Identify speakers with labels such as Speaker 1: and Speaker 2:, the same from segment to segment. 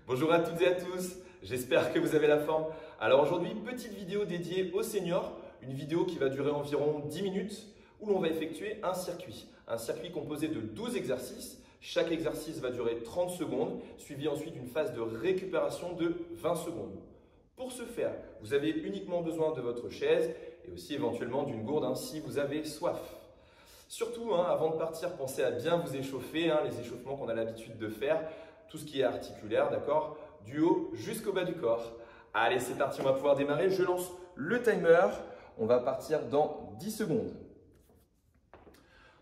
Speaker 1: Bonjour à toutes et à tous, j'espère que vous avez la forme. Alors aujourd'hui, petite vidéo dédiée aux seniors, une vidéo qui va durer environ 10 minutes où l'on va effectuer un circuit composé de 12 exercices. Chaque exercice va durer 30 secondes, suivi ensuite d'une phase de récupération de 20 secondes. Pour ce faire, vous avez uniquement besoin de votre chaise et aussi éventuellement d'une gourde si vous avez soif. Surtout, avant de partir, pensez à bien vous échauffer, les échauffements qu'on a l'habitude de faire, tout ce qui est articulaire, d'accord, du haut jusqu'au bas du corps. Allez, c'est parti, on va pouvoir démarrer. Je lance le timer. On va partir dans 10 secondes.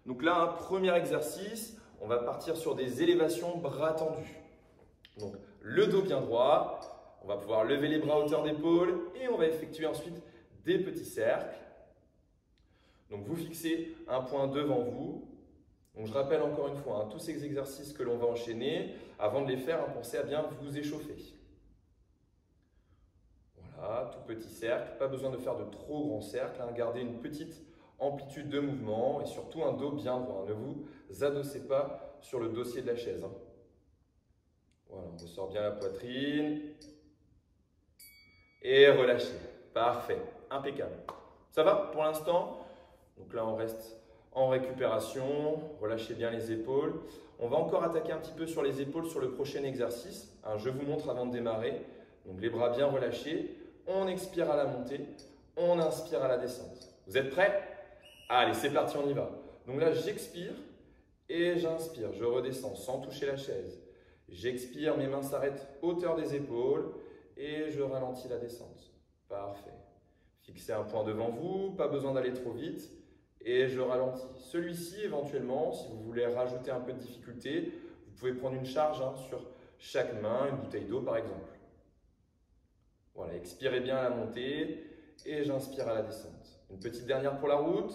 Speaker 1: Donc là, premier exercice, on va partir sur des élévations bras tendus. Donc, le dos bien droit, on va pouvoir lever les bras à hauteur d'épaule et on va effectuer ensuite des petits cercles. Donc, vous fixez un point devant vous. Donc, je rappelle encore une fois, tous ces exercices que l'on va enchaîner, avant de les faire, pensez à bien vous échauffer. Voilà, tout petit cercle, pas besoin de faire de trop grands cercles, gardez une petite amplitude de mouvement et surtout un dos bien droit. Ne vous adossez pas sur le dossier de la chaise. Voilà, on ressort bien la poitrine et relâchez. Parfait, impeccable. Ça va pour l'instant? Donc là, on reste en récupération, relâchez bien les épaules. On va encore attaquer un petit peu sur les épaules sur le prochain exercice. Je vous montre avant de démarrer. Donc les bras bien relâchés, on expire à la montée, on inspire à la descente. Vous êtes prêts? Allez, c'est parti, on y va. Donc là, j'expire et j'inspire. Je redescends sans toucher la chaise. J'expire, mes mains s'arrêtent hauteur des épaules et je ralentis la descente. Parfait. Fixez un point devant vous, pas besoin d'aller trop vite. Et je ralentis. Celui-ci, éventuellement, si vous voulez rajouter un peu de difficulté, vous pouvez prendre une charge sur chaque main, une bouteille d'eau par exemple. Voilà, expirez bien à la montée et j'inspire à la descente. Une petite dernière pour la route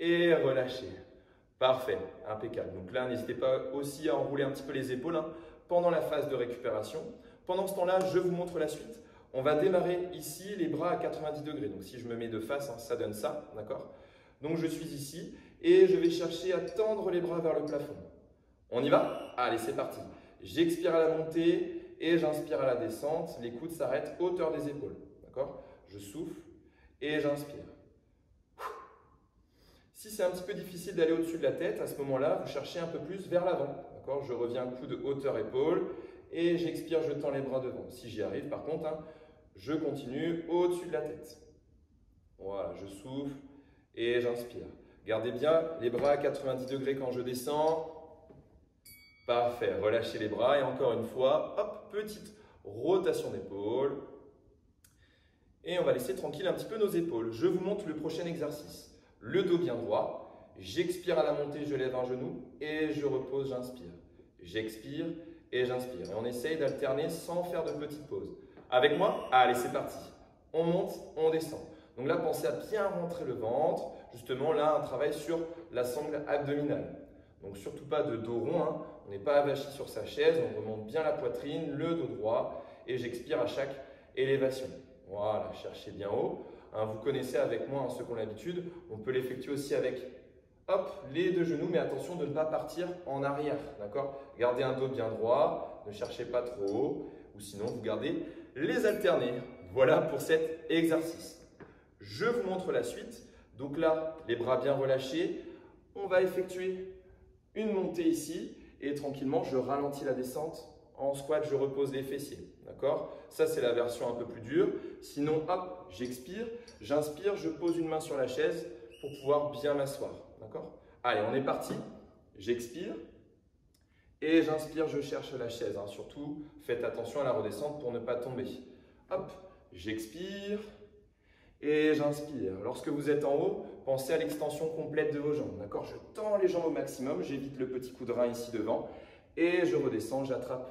Speaker 1: et relâchez. Parfait, impeccable. Donc là, n'hésitez pas aussi à enrouler un petit peu les épaules pendant la phase de récupération. Pendant ce temps-là, je vous montre la suite. On va démarrer ici les bras à 90 degrés. Donc si je me mets de face, ça donne ça, d'accord ? Donc je suis ici et je vais chercher à tendre les bras vers le plafond. On y va? Allez, c'est parti. J'expire à la montée et j'inspire à la descente. Les coudes s'arrêtent hauteur des épaules. D'accord? Je souffle et j'inspire. Si c'est un petit peu difficile d'aller au-dessus de la tête, à ce moment-là, vous cherchez un peu plus vers l'avant. D'accord? Je reviens coude hauteur épaule et j'expire, je tends les bras devant. Si j'y arrive, par contre, je continue au-dessus de la tête. Voilà, je souffle et j'inspire. Gardez bien les bras à 90 degrés quand je descends. Parfait, relâchez les bras et encore une fois, hop, petite rotation d'épaule. Et on va laisser tranquille un petit peu nos épaules. Je vous montre le prochain exercice. Le dos bien droit, j'expire à la montée, je lève un genou et je repose, j'inspire. J'expire et j'inspire. Et on essaye d'alterner sans faire de petites pauses. Avec moi? Allez, c'est parti. On monte, on descend. Donc là, pensez à bien rentrer le ventre. Justement, là, un travail sur la sangle abdominale. Donc surtout pas de dos rond. On n'est pas avachi sur sa chaise. On remonte bien la poitrine, le dos droit. Et j'expire à chaque élévation. Voilà, cherchez bien haut. Vous connaissez avec moi, ceux qui ont l'habitude. On peut l'effectuer aussi avec les deux genoux. Mais attention de ne pas partir en arrière. D'accord? Gardez un dos bien droit. Ne cherchez pas trop haut. Ou sinon, vous gardez les alternés. Voilà pour cet exercice. Je vous montre la suite. Donc là, les bras bien relâchés. On va effectuer une montée ici et tranquillement, je ralentis la descente. En squat, je repose les fessiers. D'accord? Ça, c'est la version un peu plus dure. Sinon, hop, j'expire, j'inspire, je pose une main sur la chaise pour pouvoir bien m'asseoir. D'accord? Allez, on est parti. J'expire et j'inspire, je cherche la chaise. Surtout, faites attention à la redescente pour ne pas tomber. Hop, j'expire. Et j'inspire. Lorsque vous êtes en haut, pensez à l'extension complète de vos jambes. D'accord? Je tends les jambes au maximum, j'évite le petit coup de rein ici devant. Et je redescends, j'attrape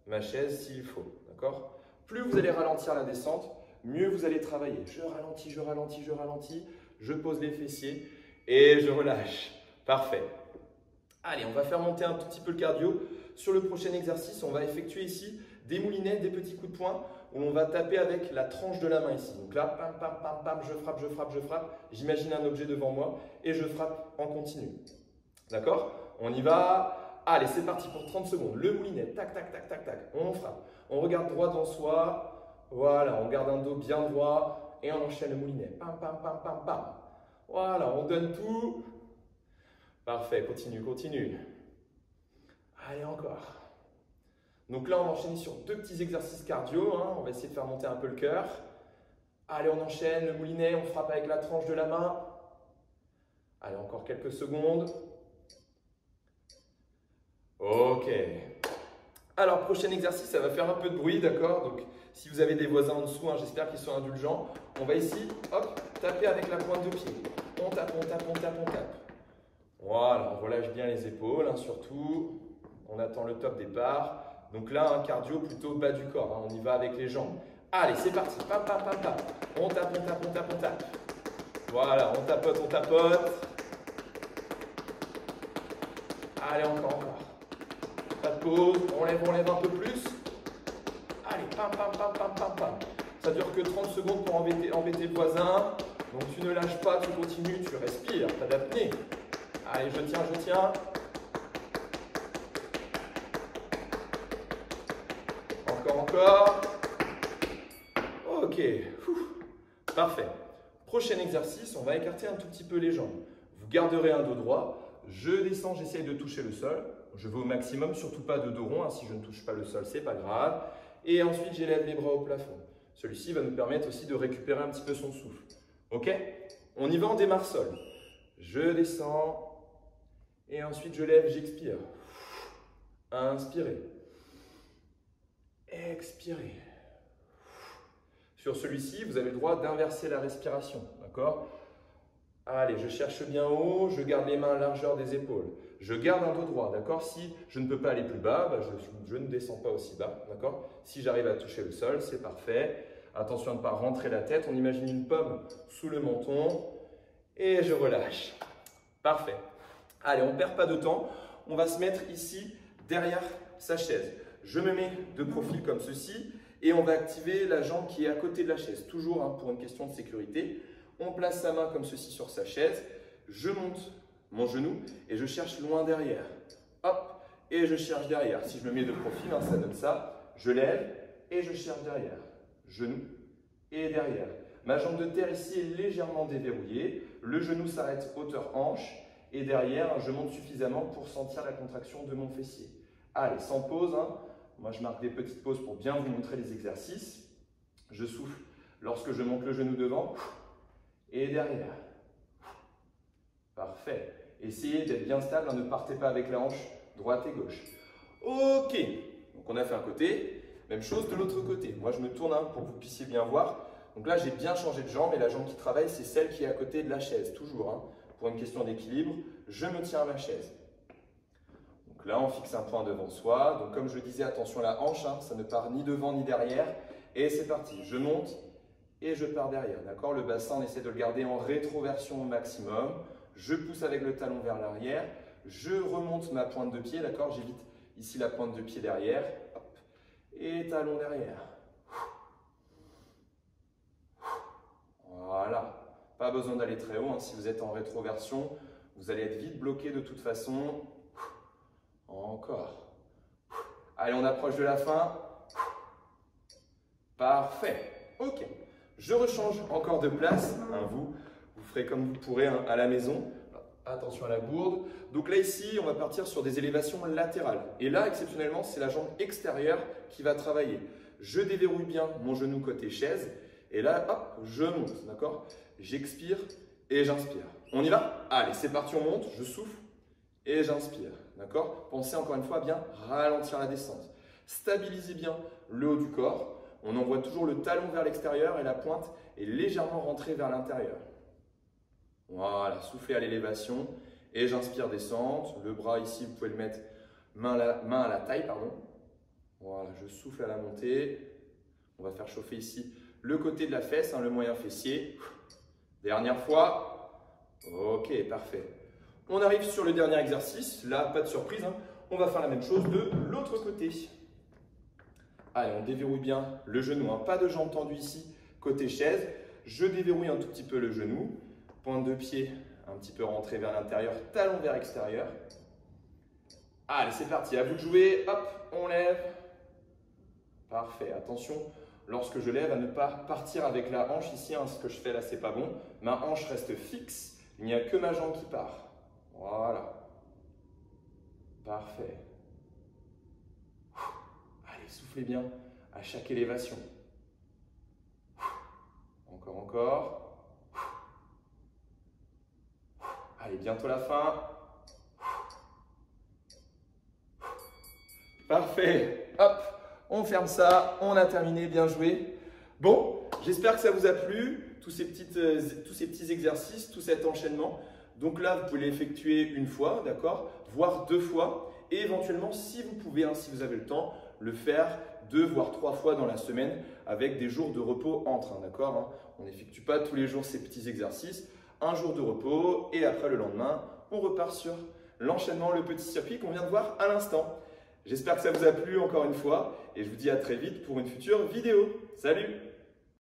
Speaker 1: ma chaise s'il faut. D'accord? Plus vous allez ralentir la descente, mieux vous allez travailler. Je ralentis, je ralentis, je ralentis. Je pose les fessiers et je relâche. Parfait. Allez, on va faire monter un tout petit peu le cardio. Sur le prochain exercice, on va effectuer ici des moulinets, des petits coups de poing où on va taper avec la tranche de la main ici. Donc là, pam, pam, pam, pam, je frappe, je frappe, je frappe. J'imagine un objet devant moi et je frappe en continu. D'accord? On y va. Allez, c'est parti pour 30 secondes. Le moulinet, tac, tac, tac, tac, tac. On frappe. On regarde droit devant soi. Voilà, on garde un dos bien droit et on enchaîne le moulinet. Pam, pam, pam, pam, pam. Voilà, on donne tout. Parfait, continue, continue. Allez, encore. Donc là, on va enchaîner sur 2 petits exercices cardio. On va essayer de faire monter un peu le cœur. Allez, on enchaîne. Le moulinet, on frappe avec la tranche de la main. Allez, encore quelques secondes. Ok. Alors, prochain exercice, ça va faire un peu de bruit, d'accord? Donc, si vous avez des voisins en dessous, j'espère qu'ils sont indulgents. On va ici, hop, taper avec la pointe de pied. On tape, on tape, on tape, on tape. Voilà, on relâche bien les épaules, surtout. On attend le top départ. Donc là, un cardio plutôt bas du corps. On y va avec les jambes. Allez, c'est parti. Pam, pam, pam, pam. On tape, on tape, on tape, on tape. Voilà, on tapote, on tapote. Allez, encore, encore. Pas de pause. On lève un peu plus. Allez, pam, pam, pam, pam, pam, pam. Ça dure que 30 secondes pour embêter le voisin. Donc tu ne lâches pas, tu continues, tu respires, pas d'apnée. Allez, je tiens, je tiens. Encore. Ok. Parfait. Prochain exercice, on va écarter un tout petit peu les jambes. Vous garderez un dos droit. Je descends, j'essaye de toucher le sol. Je vais au maximum, surtout pas de dos rond. Si je ne touche pas le sol, c'est pas grave. Et ensuite, j'élève les bras au plafond. Celui-ci va nous permettre aussi de récupérer un petit peu son souffle. Ok? On y va, on démarre sol. Je descends. Et ensuite, je lève, j'expire. Inspirez. Expirez. Sur celui-ci, vous avez le droit d'inverser la respiration. D'accord? Allez, je cherche bien haut, je garde les mains à la largeur des épaules. Je garde un dos droit, d'accord? Si je ne peux pas aller plus bas, je ne descends pas aussi bas, d'accord? Si j'arrive à toucher le sol, c'est parfait. Attention à ne pas rentrer la tête. On imagine une pomme sous le menton et je relâche. Parfait. Allez, on ne perd pas de temps. On va se mettre ici, derrière sa chaise. Je me mets de profil comme ceci et on va activer la jambe qui est à côté de la chaise. Toujours pour une question de sécurité. On place sa main comme ceci sur sa chaise. Je monte mon genou et je cherche loin derrière. Hop, et je cherche derrière. Si je me mets de profil, ça donne ça. Je lève et je cherche derrière. Genou et derrière. Ma jambe de terre ici est légèrement déverrouillée. Le genou s'arrête hauteur hanche. Et derrière, je monte suffisamment pour sentir la contraction de mon fessier. Allez, sans pause. Moi, je marque des petites pauses pour bien vous montrer les exercices. Je souffle lorsque je monte le genou devant et derrière. Parfait. Essayez d'être bien stable, ne partez pas avec la hanche droite et gauche. Ok, donc on a fait un côté. Même chose de l'autre côté. Moi, je me tourne pour que vous puissiez bien voir. Donc là, j'ai bien changé de jambe et la jambe qui travaille, c'est celle qui est à côté de la chaise, toujours. Pour une question d'équilibre, je me tiens à ma chaise. Donc là, on fixe un point devant soi. Donc comme je disais, attention à la hanche, ça ne part ni devant ni derrière. Et c'est parti, je monte et je pars derrière. D'accord? Le bassin, on essaie de le garder en rétroversion au maximum. Je pousse avec le talon vers l'arrière. Je remonte ma pointe de pied, d'accord? J'évite ici la pointe de pied derrière. Hop. Et talon derrière. Voilà. Pas besoin d'aller très haut. Si vous êtes en rétroversion, vous allez être vite bloqué de toute façon. Encore. Allez, on approche de la fin. Parfait. Ok. Je rechange encore de place. Vous ferez comme vous pourrez à la maison. Attention à la bourde. Donc là, ici, on va partir sur des élévations latérales. Et là, exceptionnellement, c'est la jambe extérieure qui va travailler. Je déverrouille bien mon genou côté chaise. Et là, hop, je monte. D'accord? J'expire et j'inspire. On y va? Allez, c'est parti, on monte. Je souffle et j'inspire. D'accord? Pensez encore une fois à bien ralentir la descente. Stabilisez bien le haut du corps. On envoie toujours le talon vers l'extérieur et la pointe est légèrement rentrée vers l'intérieur. Voilà, soufflez à l'élévation et j'inspire, descente. Le bras ici, vous pouvez le mettre main à la taille, pardon. Voilà, je souffle à la montée. On va faire chauffer ici le côté de la fesse, le moyen fessier. Dernière fois. Ok, parfait. On arrive sur le dernier exercice. Là, pas de surprise. On va faire la même chose de l'autre côté. Allez, on déverrouille bien le genou. Pas de jambe tendue ici, côté chaise. Je déverrouille un tout petit peu le genou. Pointe de pied un petit peu rentrée vers l'intérieur, talon vers extérieur. Allez, c'est parti, à vous de jouer. Hop, on lève. Parfait, attention, lorsque je lève, à ne pas partir avec la hanche ici. Hein, ce que je fais là, c'est pas bon. Ma hanche reste fixe, il n'y a que ma jambe qui part. Voilà. Parfait. Allez, soufflez bien à chaque élévation. Encore, encore. Allez, bientôt la fin. Parfait. Hop, on ferme ça. On a terminé. Bien joué. Bon, j'espère que ça vous a plu, tous ces petits exercices, tout cet enchaînement. Donc là, vous pouvez l'effectuer une fois, d'accord, voire 2 fois. Et éventuellement, si vous pouvez, hein, si vous avez le temps, le faire 2 voire 3 fois dans la semaine avec des jours de repos entre, hein, d'accord, hein. On n'effectue pas tous les jours ces petits exercices. Un jour de repos et après le lendemain, on repart sur l'enchaînement, le petit circuit qu'on vient de voir à l'instant. J'espère que ça vous a plu encore une fois et je vous dis à très vite pour une future vidéo. Salut!